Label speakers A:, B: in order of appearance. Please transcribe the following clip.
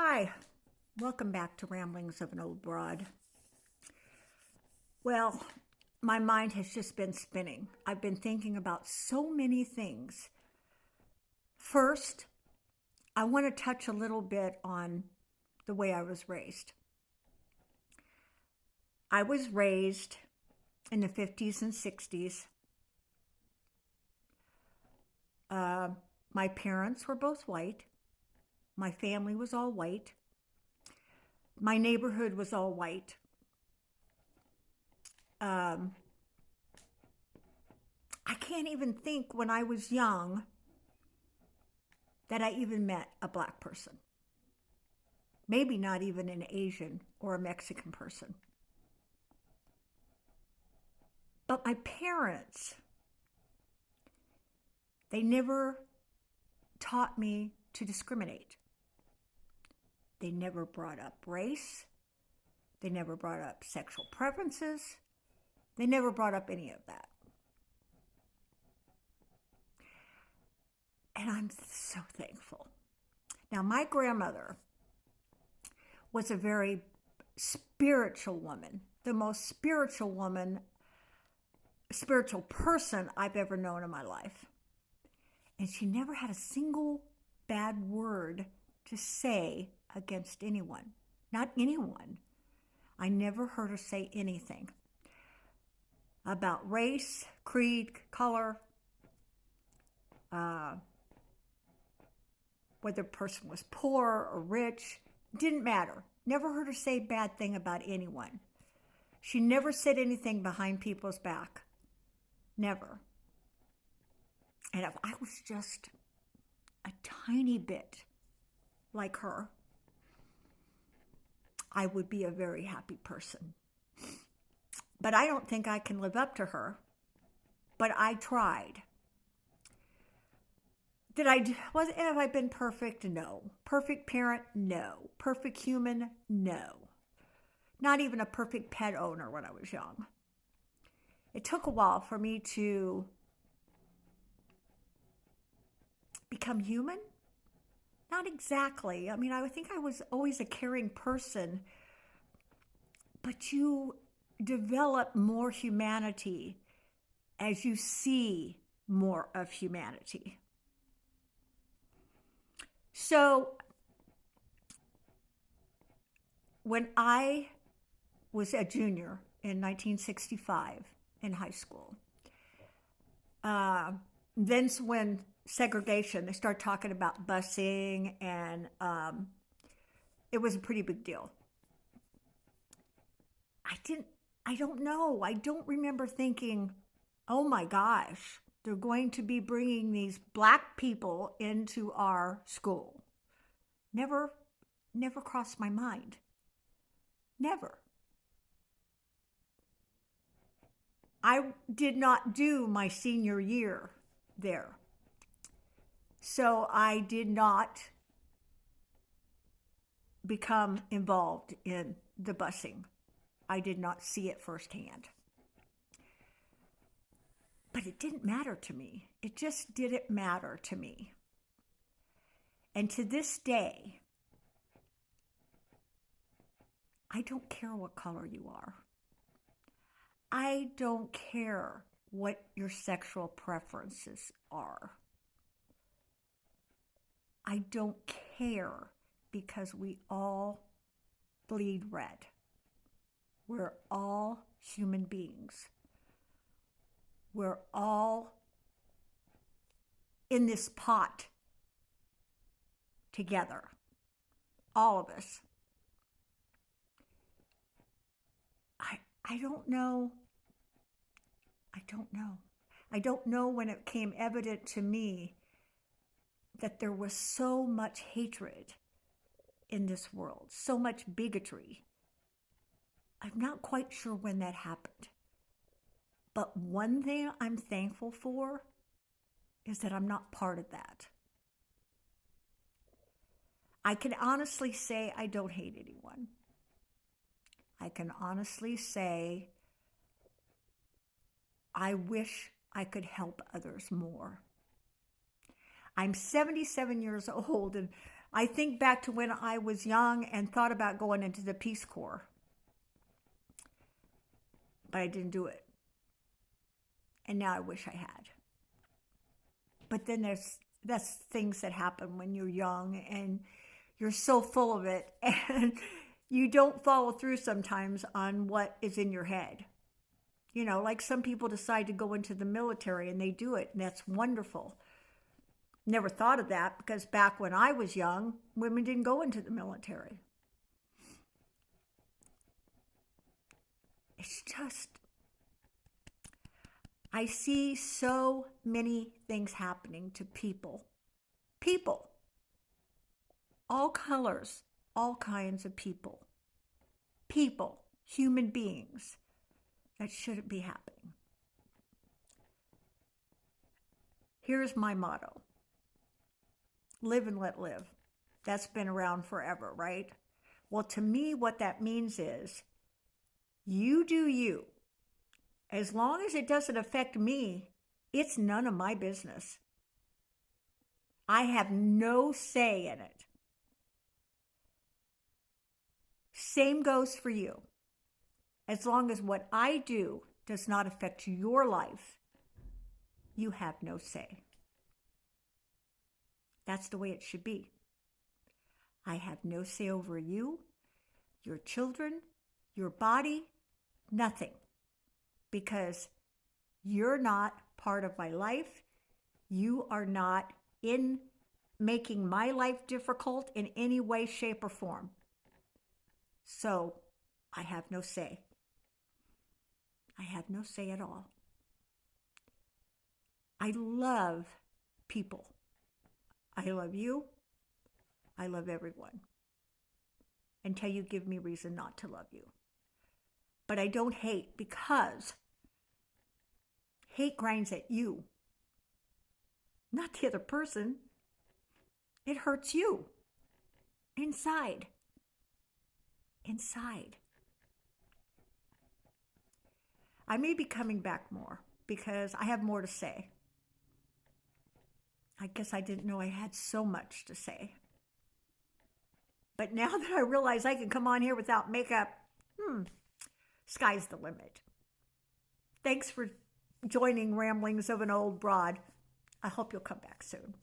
A: Hi, welcome back to Ramblings of an Old Broad. Well, my mind has just been spinning. I've been thinking about so many things. First, I want to touch a little bit on the way I was raised. I was raised in the 50s and 60s. My parents were both white. My family was all white. My neighborhood was all white. I can't even think when I was young that I even met a black person. Maybe not even an Asian or a Mexican person. But my parents, they never taught me to discriminate. They never brought up race. They never brought up sexual preferences. They never brought up any of that. And I'm so thankful. Now, my grandmother was a very spiritual woman, the most spiritual person I've ever known in my life. And she never had a single bad word to say against anyone. Not anyone. I never heard her say anything about race, creed, color, whether a person was poor or rich. Didn't matter. Never heard her say a bad thing about anyone. She never said anything behind people's back. Never. And if I was just a tiny bit like her, I would be a very happy person. But I don't think I can live up to her. But I tried. Have I been perfect? No. Perfect parent? No. Perfect human? No. Not even a perfect pet owner when I was young. It took a while for me to become human. Not exactly. I mean, I think I was always a caring person, but you develop more humanity as you see more of humanity. So when I was a junior in 1965 in high school, then when segregation, they started talking about busing, and it was a pretty big deal. I don't know. I don't remember thinking, oh my gosh, they're going to be bringing these black people into our school. Never crossed my mind. Never. I did not do my senior year there. So I did not become involved in the busing. I did not see it firsthand. But it didn't matter to me. It just didn't matter to me. And to this day, I don't care what color you are. I don't care what your sexual preferences are. I don't care, because we all bleed red. We're all human beings. We're all in this pot together. All of us. I don't know. I don't know when it became evident to me that there was so much hatred in this world, so much bigotry. I'm not quite sure when that happened. But one thing I'm thankful for is that I'm not part of that. I can honestly say I don't hate anyone. I can honestly say I wish I could help others more. I'm 77 years old, and I think back to when I was young and thought about going into the Peace Corps, but I didn't do it. And now I wish I had. But then that's things that happen when you're young and you're so full of it and you don't follow through sometimes on what is in your head. You know, like some people decide to go into the military and they do it, and that's wonderful. Never thought of that because back when I was young, women didn't go into the military. It's just, I see so many things happening to people. People. All colors, all kinds of people. People, human beings, that shouldn't be happening. Here's my motto. Live and let live. That's been around forever, right? Well, to me, what that means is you do you. As long as it doesn't affect me, it's none of my business. I have no say in it. Same goes for you. As long as what I do does not affect your life, you have no say. That's the way it should be. I have no say over you, your children, your body, nothing. Because you're not part of my life. You are not in making my life difficult in any way, shape, or form. So I have no say. I have no say at all. I love people. I love you. I love everyone. Until you give me reason not to love you. But I don't hate because hate grinds at you, not the other person. It hurts you inside. Inside. I may be coming back more because I have more to say. I guess I didn't know I had so much to say. But now that I realize I can come on here without makeup, sky's the limit. Thanks for joining Ramblings of an Old Broad. I hope you'll come back soon.